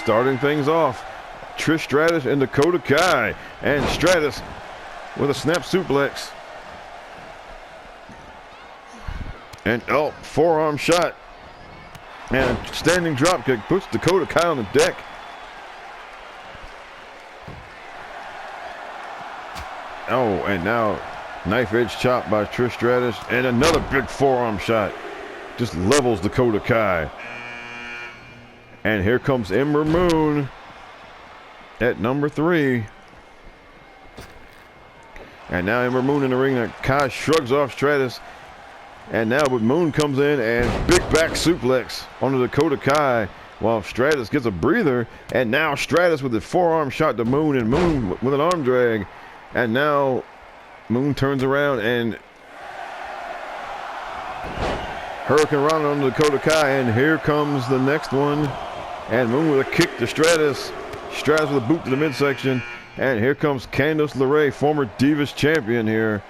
starting things off, Trish Stratus and Dakota Kai. And Stratus with a snap suplex. And forearm shot. And a standing dropkick puts Dakota Kai on the deck. Oh, and now knife edge chop by Trish Stratus. And another big forearm shot. Just levels Dakota Kai. And here comes Ember Moon at number 3. And now Ember Moon in the ring. Kai shrugs off Stratus. And now but Moon comes in and big back suplex on Dakota Kai while Stratus gets a breather. And now Stratus with the forearm shot to Moon, and Moon with an arm drag. And now Moon turns around and Hurricane Rana on Dakota Kai. And here comes the next one. And Moon with a kick to Stratus. Stratus with a boot to the midsection. And here comes Candice LeRae, former Divas champion here.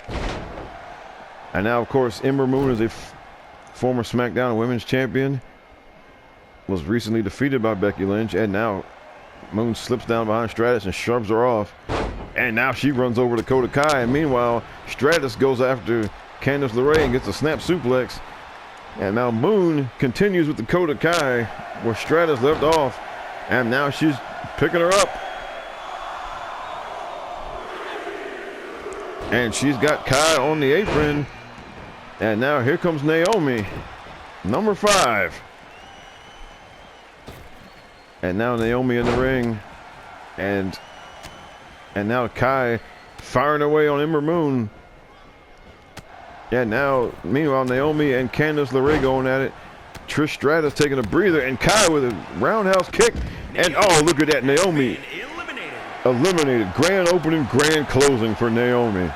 And now, of course, Ember Moon is a former SmackDown Women's Champion. Was recently defeated by Becky Lynch. And now Moon slips down behind Stratus and shoves her off. And now she runs over to Dakota Kai. And meanwhile, Stratus goes after Candice LeRae and gets a snap suplex. And now Moon continues with Dakota Kai where Stratus left off. And now she's picking her up. And she's got Kai on the apron. And now here comes Naomi, number 5. And now Naomi in the ring. And now Kai firing away on Ember Moon. And now, meanwhile, Naomi and Candice LeRae going at it. Trish Stratus taking a breather, and Kai with a roundhouse kick. And oh, look at that, Naomi eliminated. Grand opening, grand closing for Naomi.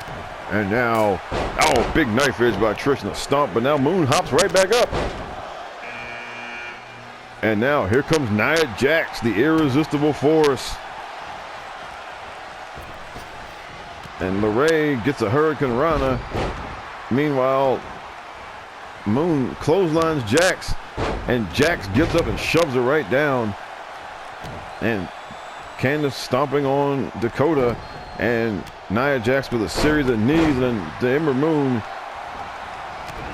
And now, oh, big knife edge by Trish and a stomp, but now Moon hops right back up. And now here comes Nia Jax, the irresistible force. And LeRae gets a Hurricane Rana. Meanwhile, Moon clotheslines Jax, and Jax gets up and shoves her right down. And Candice stomping on Dakota, and Nia Jax with a series of knees and the Ember Moon.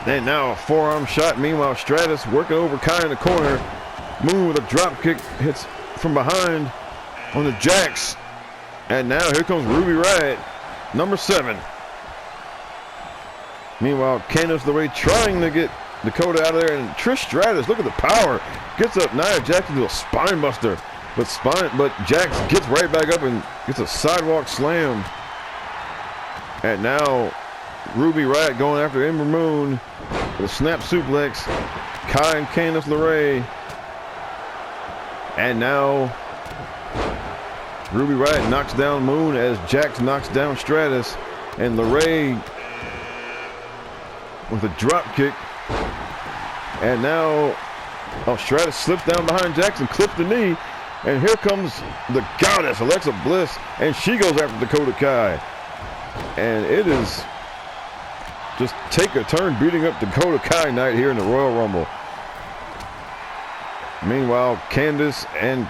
And now a forearm shot. Meanwhile, Stratus working over Kai in the corner. Moon with a drop kick hits from behind on the Jax. And now here comes Ruby Riott, number 7. Meanwhile, Candice LeRae trying to get Dakota out of there, and Trish Stratus, look at the power, gets up Nia Jax into a spine buster, but Jax gets right back up and gets a sidewalk slam. And now Ruby Riott going after Ember Moon with a snap suplex. Kai and Candice LeRae. And now Ruby Riott knocks down Moon as Jax knocks down Stratus, and LeRae with a drop kick. And now Stratus slips down behind Jax and clips the knee. And here comes the goddess, Alexa Bliss, and she goes after Dakota Kai. And it is just take a turn beating up Dakota Kai night here in the Royal Rumble. Meanwhile, Candice and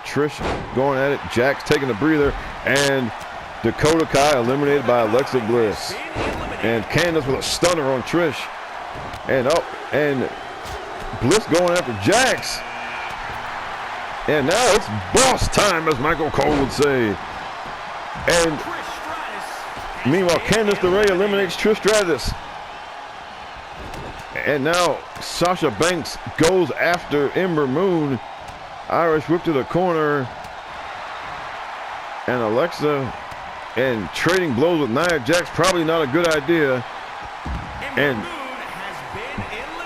Trish going at it. Jax taking a breather, and Dakota Kai eliminated by Alexa Bliss. And Candice with a stunner on Trish. And Bliss going after Jax. And now it's boss time, as Michael Cole would say. And meanwhile, Candice LeRae eliminates Trish Stratus. And now Sasha Banks goes after Ember Moon. Irish whip to the corner. And Alexa and trading blows with Nia Jax, probably not a good idea.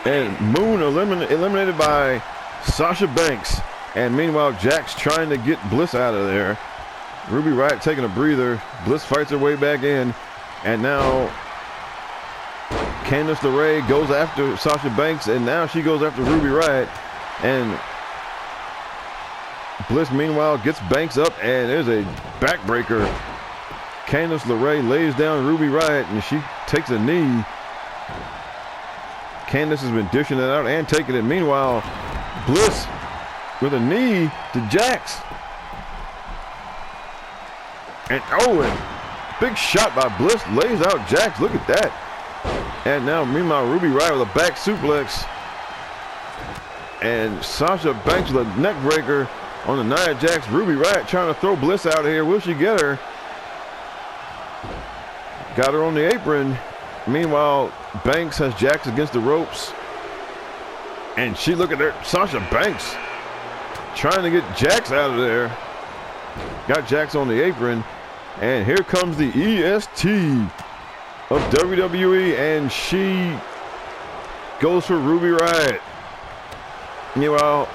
And Moon eliminated by Sasha Banks. And meanwhile, Jax trying to get Bliss out of there. Ruby Riott taking a breather. Bliss fights her way back in. And now Candice LeRae goes after Sasha Banks, and now she goes after Ruby Riott. And Bliss, meanwhile, gets Banks up, and there's a backbreaker. Candice LeRae lays down Ruby Riott, and she takes a knee. Candice has been dishing it out and taking it. Meanwhile, Bliss with a knee to Jax. And big shot by Bliss, lays out Jax. Look at that. And now, meanwhile, Ruby Riott with a back suplex. And Sasha Banks with a neck breaker on the Nia Jax. Ruby Riott trying to throw Bliss out of here. Will she get her? Got her on the apron. Meanwhile, Banks has Jax against the ropes. And look at there, Sasha Banks trying to get Jax out of there. Got Jax on the apron. And here comes the EST of WWE, and she goes for Ruby Riott. Meanwhile,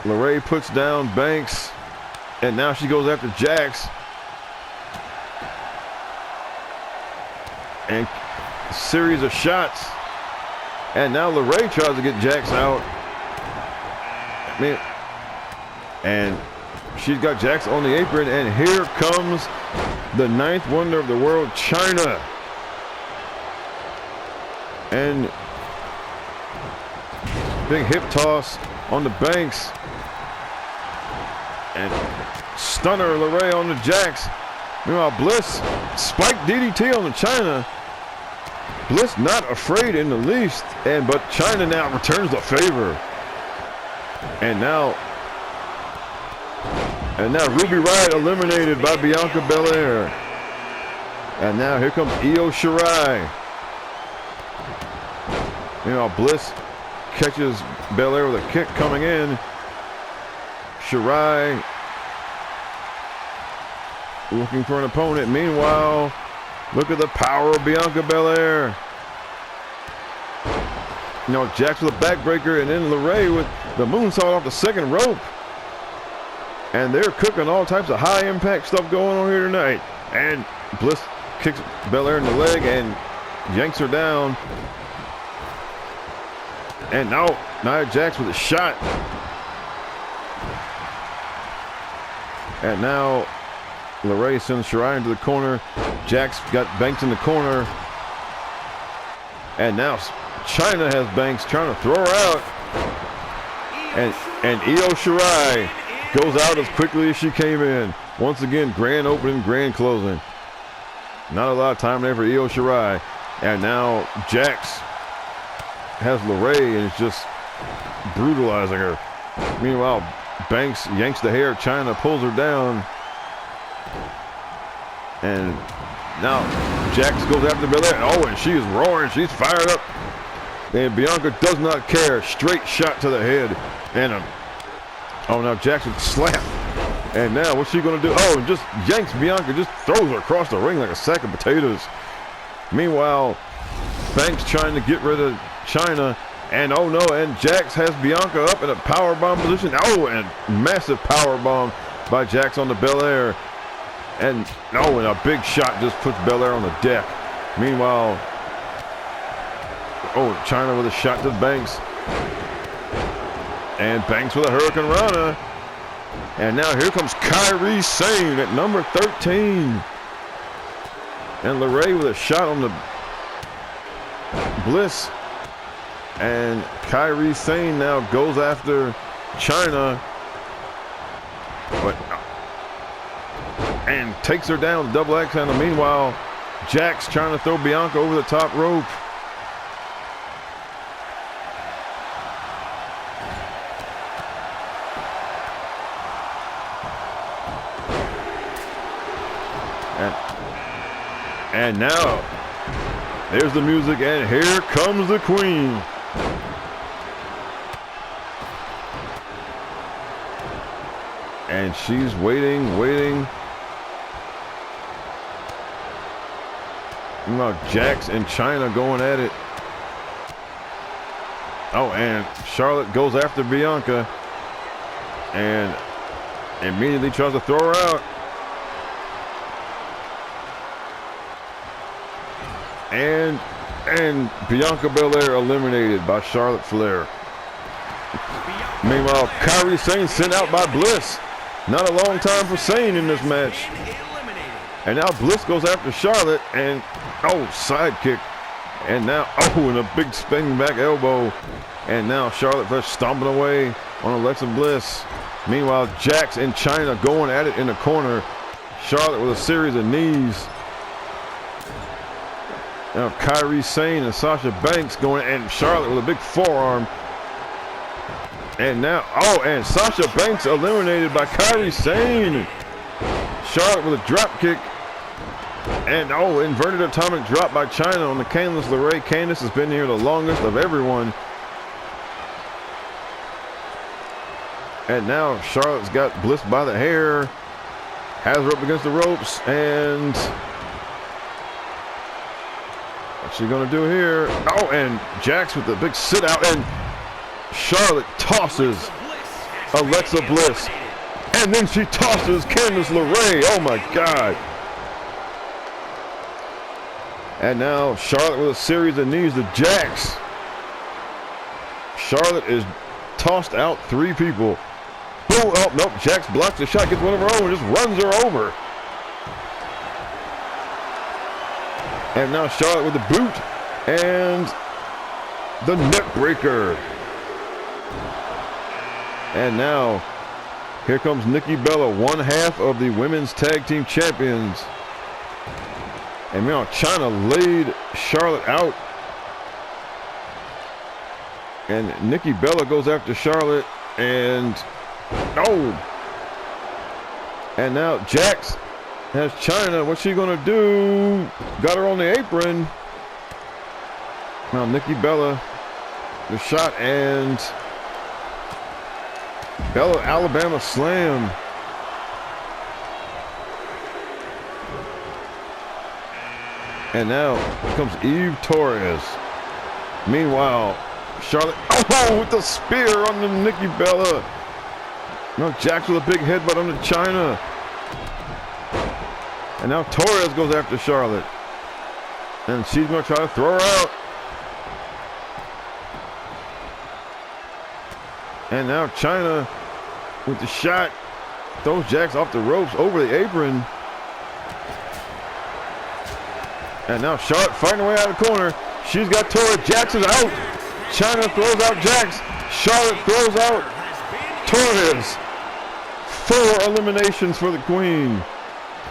LeRae puts down Banks, and now she goes after Jax. And a series of shots. And now LeRae tries to get Jax out. And she's got Jax on the apron, and here comes the 9th wonder of the world, Chyna. And big hip toss on the Banks. And stunner LeRae on the Jax. Meanwhile, Bliss, spike DDT on the Chyna. Bliss not afraid in the least, but Chyna now returns the favor. And now Ruby Riott eliminated by Bianca Belair. And now here comes Io Shirai. Bliss catches Belair with a kick coming in. Shirai looking for an opponent. Meanwhile, look at the power of Bianca Belair. Jax with a backbreaker, and then LeRae with the moonsault off the second rope. And they're cooking all types of high impact stuff going on here tonight. And Bliss kicks Belair in the leg and yanks her down. And now Nia Jax with a shot. And now LeRae sends Shirai into the corner. Jax got Banks in the corner. And now Chyna has Banks trying to throw her out. And Io Shirai goes out as quickly as she came in. Once again, grand opening, grand closing. Not a lot of time there for Io Shirai. And now Jax has LeRae and is just brutalizing her. Meanwhile, Banks yanks the hair. Chyna pulls her down. And now Jax goes after Belair. And she is roaring. She's fired up. And Bianca does not care. Straight shot to the head. And now Jax would slap. And now what's she going to do? And just yanks Bianca. Just throws her across the ring like a sack of potatoes. Meanwhile, Banks trying to get rid of Chyna. And and Jax has Bianca up in a powerbomb position. And massive powerbomb by Jax on the Belair. And a big shot just puts Belair on the deck. Meanwhile, Chyna with a shot to Banks. And Banks with a Hurricane Rana. And now here comes Kairi Sane at number 13. And LeRae with a shot on the Bliss. And Kairi Sane now goes after Chyna. And takes her down with a double axe handle. Meanwhile, Jax trying to throw Bianca over the top rope. And now, there's the music, and here comes the Queen. And she's waiting. Jax and Chyna going at it. And Charlotte goes after Bianca. And immediately tries to throw her out. And Bianca Belair eliminated by Charlotte Flair. Meanwhile, Kairi Sane sent out by Bliss. Not a long time for Sane in this match. And now Bliss goes after Charlotte and side kick And now, oh, and a big spinning back elbow. And now Charlotte Flair stomping away on Alexa Bliss. Meanwhile, Jax and Chyna going at it in the corner. Charlotte with a series of knees. Now Kairi Sane and Sasha Banks going, and Charlotte with a big forearm. And now, oh, and Sasha Banks eliminated by Kairi Sane. Charlotte with a drop kick. And oh, inverted atomic drop by Chyna on the Candice LeRae. Candice has been here the longest of everyone. And now Charlotte's got Bliss by the hair. Has her up against the ropes. And what's she gonna do here? Oh, and Jax with the big sit out. And Charlotte tosses Alexa Bliss. And then she tosses Candice LeRae. Oh my God. And now Charlotte with a series of knees to Jax. Charlotte is tossed out 3 people. Oh, oh, nope, Jax blocks the shot, gets one of her own, and just runs her over. And now Charlotte with the boot and the neck breaker. And now here comes Nikki Bella, one half of the women's tag team champions. And now Chyna laid Charlotte out. And Nikki Bella goes after Charlotte. And oh. And now Jax has Chyna. What's she gonna do? Got her on the apron. Now Nikki Bella, the shot, and Bella Alabama slam. And now comes Eve Torres. Meanwhile, Charlotte, oh, with the spear on the Nikki Bella. Now Jax with a big headbutt on the Chyna. And now Torres goes after Charlotte. And she's going to try to throw her out. And now Chyna with the shot. Throws Jax off the ropes over the apron. And now Charlotte fighting her way out of the corner. She's got Torres. Jax is out. Chyna throws out Jax. Charlotte throws out Torres. 4 eliminations for the Queen.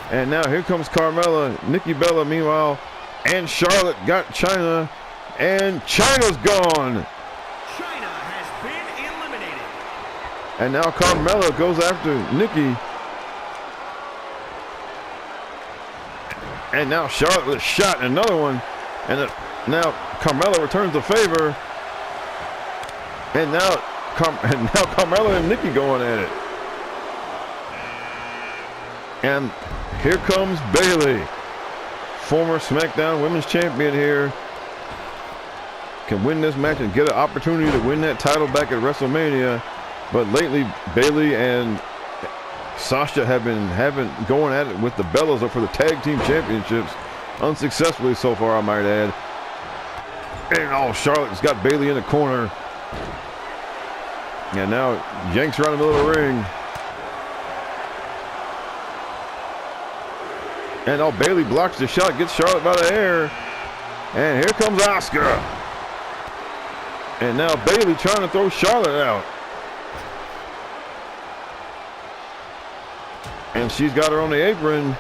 And now here comes Carmella. Nikki Bella, meanwhile, and Charlotte got Chyna. And Chyna's gone. Chyna has been eliminated. And now Carmella goes after Nikki. And now Charlotte with a shot, and another one. And now Carmella returns the favor. And now Carmella and Nikki going at it. And here comes Bayley, former SmackDown Women's Champion here. Can win this match and get an opportunity to win that title back at WrestleMania. But lately, Bayley and Sasha have been going at it with the Bellas for the tag team championships, unsuccessfully so far, I might add. And oh, Charlotte's got Bayley in the corner. And now yanks her out in the middle of the ring. And oh, Bayley blocks the shot, gets Charlotte by the hair. And here comes Asuka. And now Bayley trying to throw Charlotte out. And she's got her on the apron.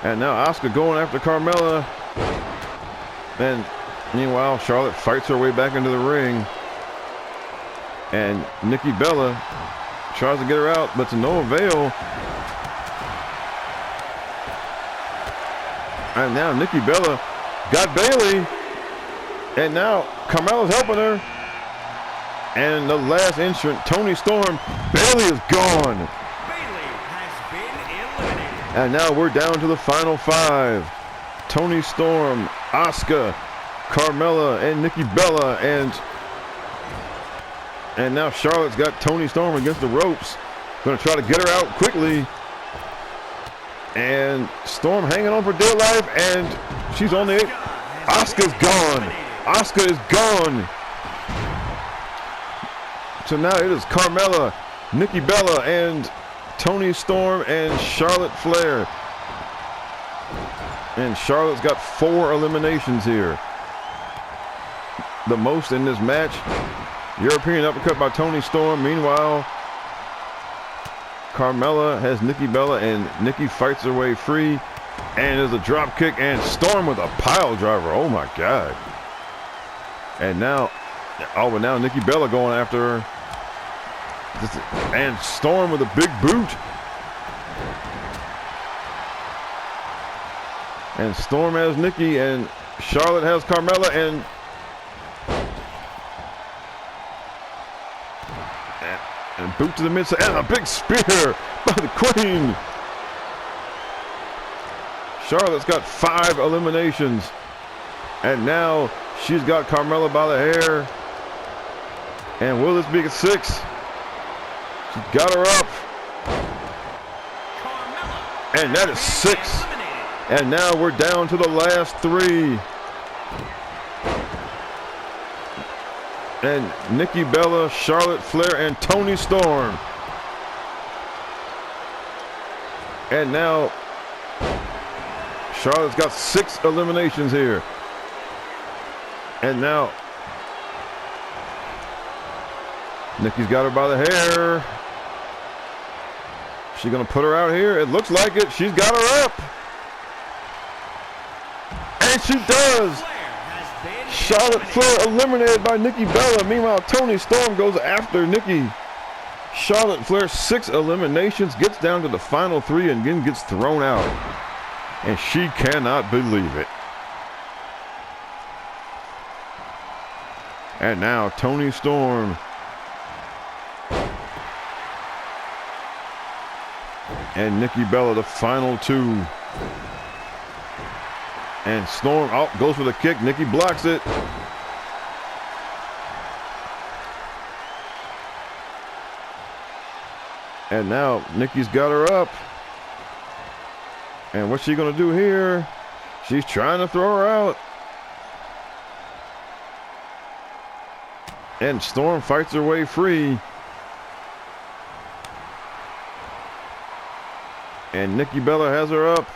And now Asuka going after Carmella. And meanwhile, Charlotte fights her way back into the ring. And Nikki Bella tries to get her out, but to no avail. And now Nikki Bella got Bayley. And now Carmella's helping her. And the last entrant, Toni Storm. Bayley is gone. Bayley has been eliminated. And now we're down to the final 5. Toni Storm, Asuka, Carmella, and Nikki Bella. And now Charlotte's got Toni Storm against the ropes. Going to try to get her out quickly. And Storm hanging on for dear life. And she's on the apron. Asuka's gone. Asuka is gone. So now it is Carmella, Nikki Bella, and Toni Storm and Charlotte Flair. And Charlotte's got 4 eliminations here. The most in this match. European uppercut by Toni Storm. Meanwhile, Carmella has Nikki Bella, and Nikki fights her way free. And there's a drop kick, and Storm with a pile driver. Oh my God. And now, but now Nikki Bella going after her. And Storm with a big boot. And Storm has Nikki, and Charlotte has Carmella, and boot to the midside, and a big spear by the Queen. Charlotte's got 5 eliminations, and now she's got Carmella by the hair. And will this be a 6? She's got her up, and that is 6. And now we're down to the last 3. And Nikki Bella, Charlotte Flair, and Toni Storm. And now Charlotte's got 6 eliminations here. And now Nikki's got her by the hair. She's gonna put her out here. It looks like it. She's got her up. And she does. Charlotte Flair eliminated by Nikki Bella. Meanwhile, Toni Storm goes after Nikki. Charlotte Flair, 6 eliminations, gets down to the final 3 and again gets thrown out. And she cannot believe it. And now Toni Storm. And Nikki Bella, the final 2. And Storm out, goes for the kick. Nikki blocks it. And now Nikki's got her up. And what's she going to do here? She's trying to throw her out. And Storm fights her way free. And Nikki Bella has her up.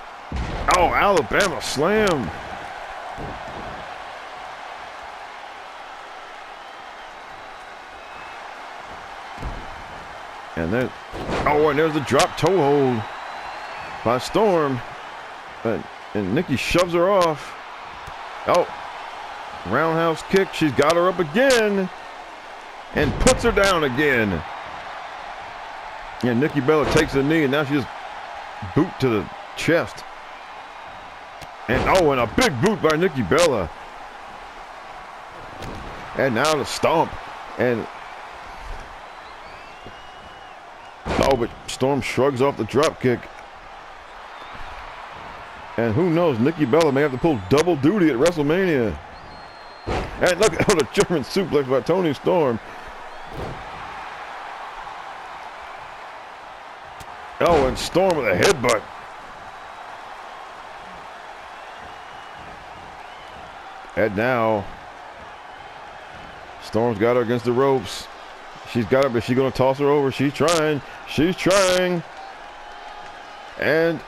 Oh, Alabama slam. And then, and there's a drop toe hold by Storm. And Nikki shoves her off. Oh, roundhouse kick. She's got her up again. And puts her down again. And Nikki Bella takes a knee, and now she just boot to the chest. And a big boot by Nikki Bella. And now the stomp. And but Storm shrugs off the drop kick. And who knows, Nikki Bella may have to pull double duty at WrestleMania. And look at the German suplex by Toni Storm. Oh, and Storm with a headbutt. And now Storm's got her against the ropes. She's got her, but she's going to toss her over. She's trying. She's trying. And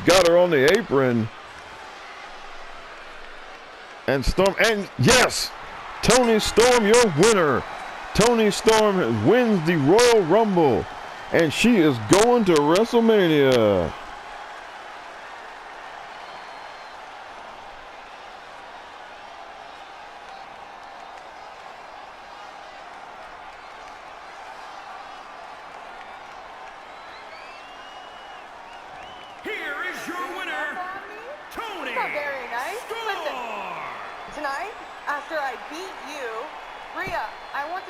got her on the apron. And Storm, and yes, Toni Storm, your winner. Toni Storm wins the Royal Rumble. And she is going to WrestleMania. Here is your winner, Toni That's not very nice. Storm. Listen, tonight, after I beat you, Rhea, I want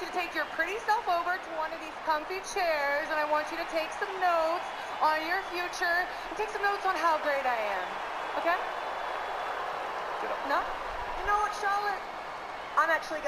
you to take your pretty self over to one of these comfy chairs, and I want you to take some notes on your future, and take some notes on how great I am. Okay? No? You know what, Charlotte? I'm actually gonna